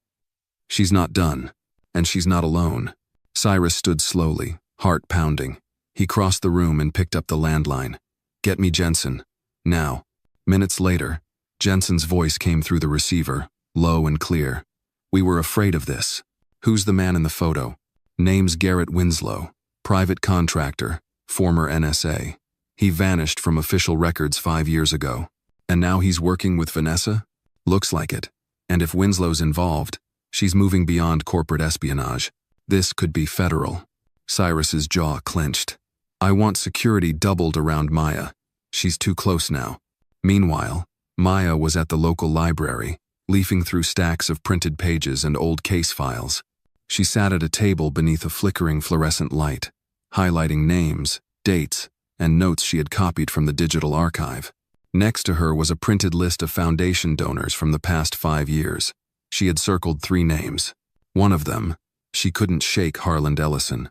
She's not done, and she's not alone. Cyrus stood slowly, heart pounding. He crossed the room and picked up the landline. Get me Jensen. Now. Minutes later, Jensen's voice came through the receiver, low and clear. We were afraid of this. Who's the man in the photo? Name's Garrett Winslow, private contractor, former NSA. He vanished from official records 5 years ago. And now he's working with Vanessa? Looks like it. And if Winslow's involved, she's moving beyond corporate espionage. This could be federal. Cyrus's jaw clenched. I want security doubled around Maya. She's too close now. Meanwhile, Maya was at the local library, leafing through stacks of printed pages and old case files. She sat at a table beneath a flickering fluorescent light, highlighting names, dates, and notes she had copied from the digital archive. Next to her was a printed list of foundation donors from the past 5 years. She had circled 3 names. One of them, she couldn't shake Harland Ellison.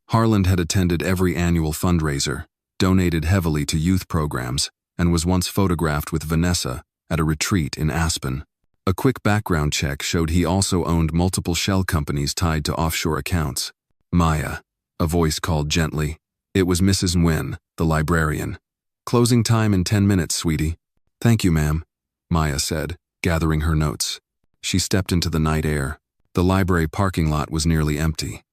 Harland had attended every annual fundraiser, donated heavily to youth programs, and was once photographed with Vanessa at a retreat in Aspen. A quick background check showed he also owned multiple shell companies tied to offshore accounts. Maya, a voice called gently. It was Mrs. Nguyen, the librarian. Closing time in 10 minutes, sweetie. Thank you, ma'am, Maya said, gathering her notes. She stepped into the night air. The library parking lot was nearly empty.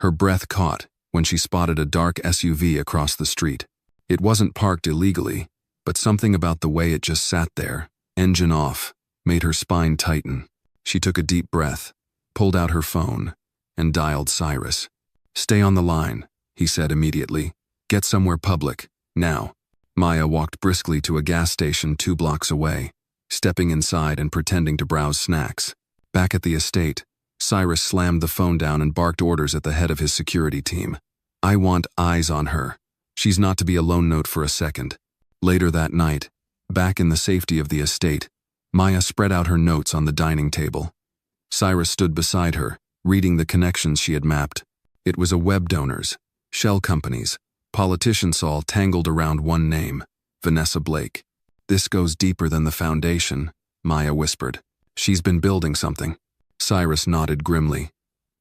Her breath caught when she spotted a dark SUV across the street. It wasn't parked illegally, but something about the way it just sat there, engine off, made her spine tighten. She took a deep breath, pulled out her phone, and dialed Cyrus. Stay on the line, he said immediately. Get somewhere public, now. Maya walked briskly to a gas station 2 blocks away, stepping inside and pretending to browse snacks. Back at the estate, Cyrus slammed the phone down and barked orders at the head of his security team. I want eyes on her. She's not to be a lone note for a second. Later that night, back in the safety of the estate, Maya spread out her notes on the dining table. Cyrus stood beside her, reading the connections she had mapped. It was a web donors, shell companies, politicians all tangled around one name, Vanessa Blake. This goes deeper than the foundation, Maya whispered. She's been building something. Cyrus nodded grimly.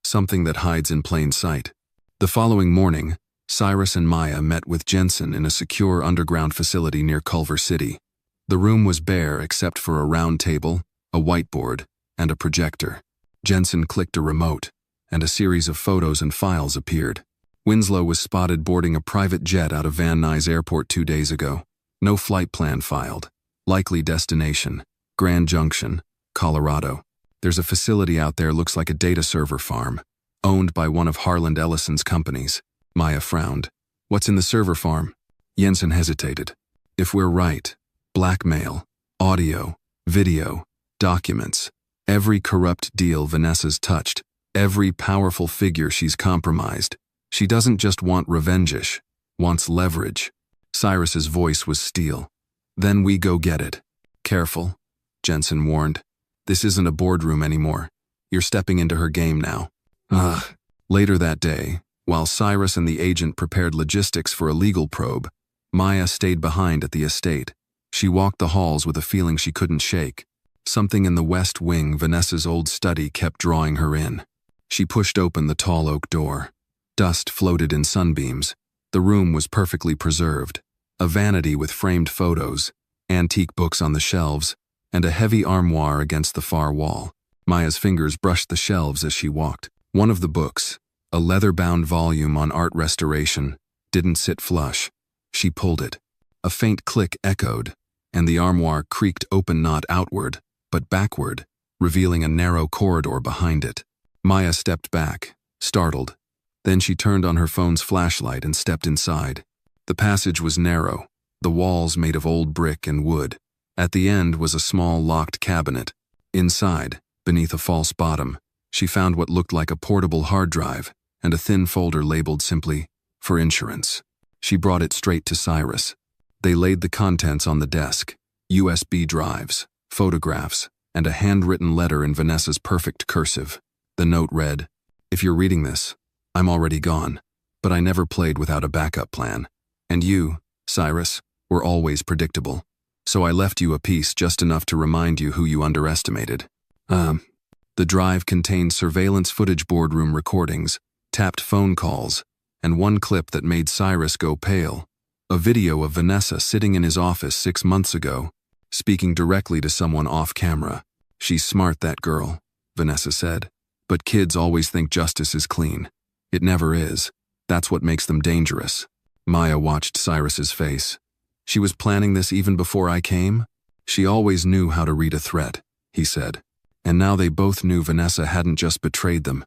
Something that hides in plain sight. The following morning, Cyrus and Maya met with Jensen in a secure underground facility near Culver City. The room was bare except for a round table, a whiteboard, and a projector. Jensen clicked a remote, and a series of photos and files appeared. Winslow was spotted boarding a private jet out of Van Nuys Airport 2 days ago. No flight plan filed. Likely destination, Grand Junction, Colorado. There's a facility out there looks like a data server farm, owned by one of Harland Ellison's companies. Maya frowned. What's in the server farm? Jensen hesitated. If we're right, blackmail, audio, video, documents, every corrupt deal Vanessa's touched, every powerful figure she's compromised. She doesn't just want revenge-ish, wants leverage. Cyrus's voice was steel. Then we go get it. Careful, Jensen warned. This isn't a boardroom anymore. You're stepping into her game now. Ugh. Later that day, while Cyrus and the agent prepared logistics for a legal probe, Maya stayed behind at the estate. She walked the halls with a feeling she couldn't shake. Something in the west wing, Vanessa's old study, kept drawing her in. She pushed open the tall oak door. Dust floated in sunbeams. The room was perfectly preserved. A vanity with framed photos, antique books on the shelves, and a heavy armoire against the far wall. Maya's fingers brushed the shelves as she walked. One of the books, a leather-bound volume on art restoration, didn't sit flush. She pulled it. A faint click echoed, and the armoire creaked open not outward, but backward, revealing a narrow corridor behind it. Maya stepped back, startled. Then she turned on her phone's flashlight and stepped inside. The passage was narrow, the walls made of old brick and wood. At the end was a small locked cabinet. Inside, beneath a false bottom, she found what looked like a portable hard drive and a thin folder labeled simply, "For insurance." She brought it straight to Cyrus. They laid the contents on the desk, USB drives, photographs, and a handwritten letter in Vanessa's perfect cursive. The note read, "If you're reading this, I'm already gone, but I never played without a backup plan. And you, Cyrus, were always predictable. So I left you a piece just enough to remind you who you underestimated." The drive contained surveillance footage, boardroom recordings, tapped phone calls, and one clip that made Cyrus go pale. A video of Vanessa sitting in his office 6 months ago, speaking directly to someone off camera. "She's smart, that girl," Vanessa said. "But kids always think justice is clean. It never is. That's what makes them dangerous." Maya watched Cyrus's face. "She was planning this even before I came?" "She always knew how to read a threat," he said. And now they both knew Vanessa hadn't just betrayed them.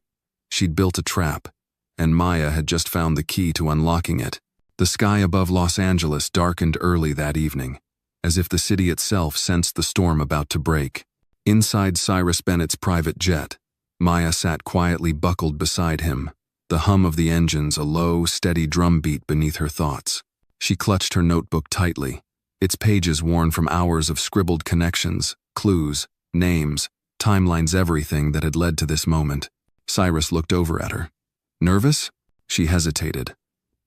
She'd built a trap, and Maya had just found the key to unlocking it. The sky above Los Angeles darkened early that evening, as if the city itself sensed the storm about to break. Inside Cyrus Bennett's private jet, Maya sat quietly buckled beside him, the hum of the engines a low, steady drumbeat beneath her thoughts. She clutched her notebook tightly, its pages worn from hours of scribbled connections, clues, names, timelines, everything that had led to this moment. Cyrus looked over at her. "Nervous?" She hesitated.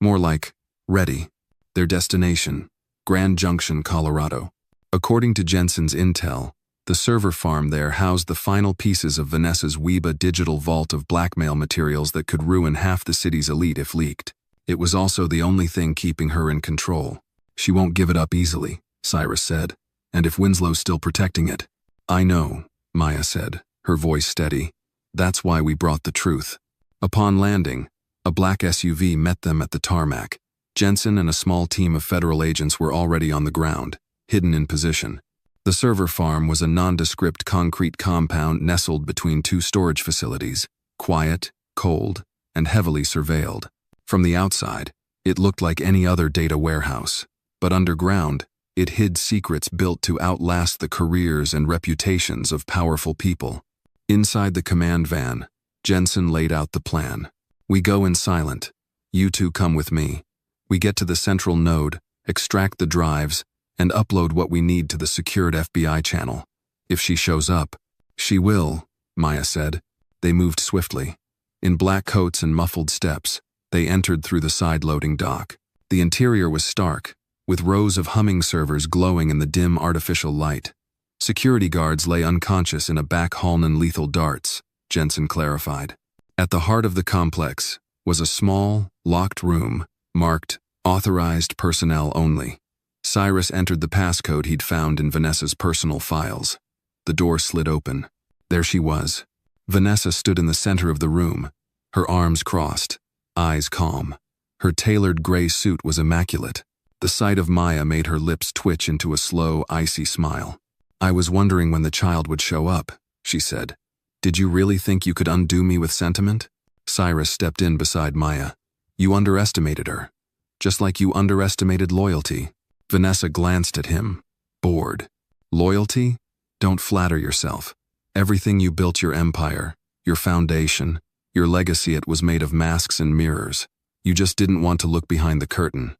"More like, ready." Their destination, Grand Junction, Colorado. According to Jensen's intel, the server farm there housed the final pieces of Vanessa's Weeba digital vault of blackmail materials that could ruin half the city's elite if leaked. It was also the only thing keeping her in control. "She won't give it up easily," Cyrus said. "And if Winslow's still protecting it." "I know," Maya said, her voice steady. "That's why we brought the truth." Upon landing, a black SUV met them at the tarmac. Jensen and a small team of federal agents were already on the ground, hidden in position. The server farm was a nondescript concrete compound nestled between two storage facilities, quiet, cold, and heavily surveilled. From the outside, it looked like any other data warehouse, but underground, it hid secrets built to outlast the careers and reputations of powerful people. Inside the command van, Jensen laid out the plan. "We go in silent. You two come with me. We get to the central node, extract the drives, and upload what we need to the secured FBI channel. If she shows up." "She will," Maya said. They moved swiftly. In black coats and muffled steps, they entered through the side-loading dock. The interior was stark, with rows of humming servers glowing in the dim artificial light. Security guards lay unconscious in a back hall. "Non-lethal darts," Jensen clarified. At the heart of the complex was a small, locked room, marked "Authorized Personnel Only." Cyrus entered the passcode he'd found in Vanessa's personal files. The door slid open. There she was. Vanessa stood in the center of the room, her arms crossed, eyes calm. Her tailored gray suit was immaculate. The sight of Maya made her lips twitch into a slow, icy smile. "I was wondering when the child would show up," she said. "Did you really think you could undo me with sentiment?" Cyrus stepped in beside Maya. "You underestimated her, just like you underestimated loyalty." Vanessa glanced at him, bored. "Loyalty? Don't flatter yourself. Everything you built, your empire, your foundation, your legacy, it was made of masks and mirrors. You just didn't want to look behind the curtain."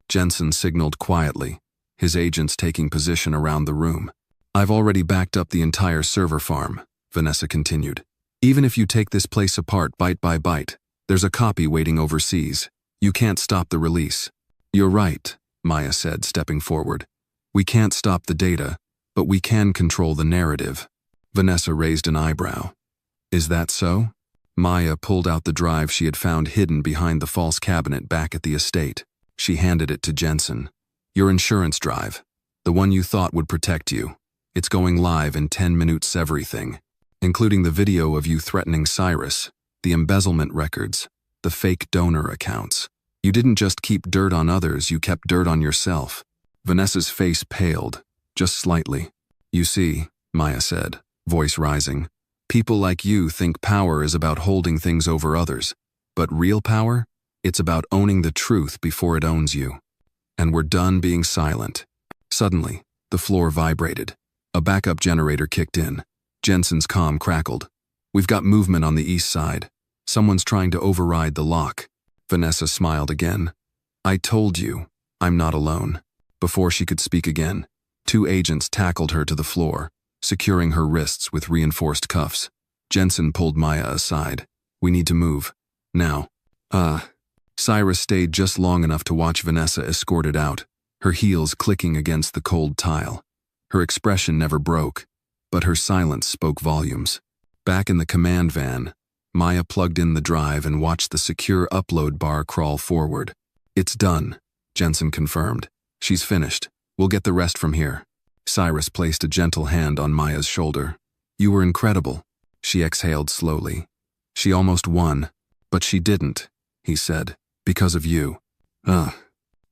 Jensen signaled quietly, his agents taking position around the room. "I've already backed up the entire server farm," Vanessa continued. "Even if you take this place apart bite by bite, there's a copy waiting overseas. You can't stop the release." "You're right," Maya said, stepping forward. "We can't stop the data, but we can control the narrative." Vanessa raised an eyebrow. "Is that so?" Maya pulled out the drive she had found hidden behind the false cabinet back at the estate. She handed it to Jensen. Your insurance drive. The one you thought would protect you. It's going live in 10 minutes everything. Including the video of you threatening Cyrus, the embezzlement records, the fake donor accounts. You didn't just keep dirt on others, you kept dirt on yourself. Vanessa's face paled, just slightly. You see, Maya said, voice rising, people like you think power is about holding things over others. But real power? It's about owning the truth before it owns you. And we're done being silent. Suddenly, the floor vibrated. A backup generator kicked in. Jensen's comm crackled. We've got movement on the east side. Someone's trying to override the lock. Vanessa smiled again. I told you, I'm not alone. Before she could speak again, 2 agents tackled her to the floor, securing her wrists with reinforced cuffs. Jensen pulled Maya aside. We need to move. Now. Cyrus stayed just long enough to watch Vanessa escorted out, her heels clicking against the cold tile. Her expression never broke, but her silence spoke volumes. Back in the command van, Maya plugged in the drive and watched the secure upload bar crawl forward. It's done, Jensen confirmed. She's finished. We'll get the rest from here. Cyrus placed a gentle hand on Maya's shoulder. You were incredible. She exhaled slowly. She almost won, but she didn't, he said, because of you.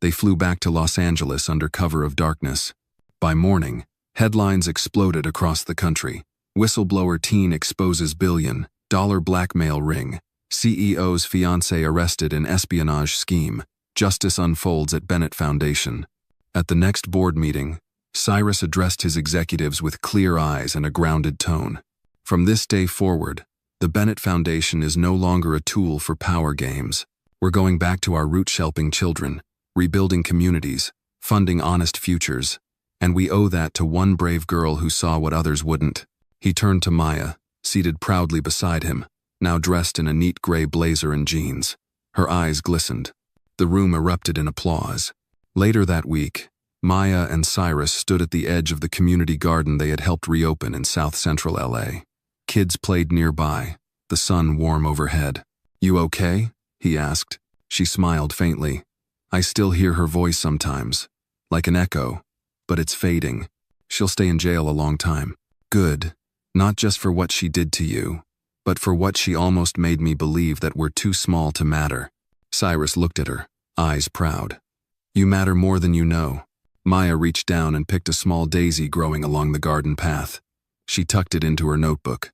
They flew back to Los Angeles under cover of darkness. By morning, headlines exploded across the country. Whistleblower teen exposes billion-dollar blackmail ring. CEO's fiancé arrested in espionage scheme. Justice unfolds at Bennett Foundation. At the next board meeting, Cyrus addressed his executives with clear eyes and a grounded tone. From this day forward, the Bennett Foundation is no longer a tool for power games. We're going back to our roots, helping children, rebuilding communities, funding honest futures. And we owe that to one brave girl who saw what others wouldn't. He turned to Maya, seated proudly beside him, now dressed in a neat gray blazer and jeans. Her eyes glistened. The room erupted in applause. Later that week, Maya and Cyrus stood at the edge of the community garden they had helped reopen in South Central LA. Kids played nearby, the sun warm overhead. You okay? He asked. She smiled faintly. I still hear her voice sometimes, like an echo, but it's fading. She'll stay in jail a long time. Good, not just for what she did to you, but for what she almost made me believe that we're too small to matter. Cyrus looked at her, eyes proud. You matter more than you know. Maya reached down and picked a small daisy growing along the garden path. She tucked it into her notebook.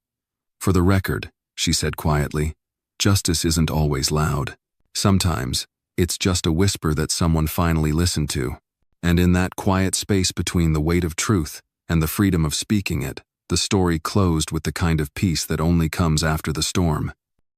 For the record, she said quietly, justice isn't always loud. Sometimes, it's just a whisper that someone finally listened to. And in that quiet space between the weight of truth and the freedom of speaking it, the story closed with the kind of peace that only comes after the storm.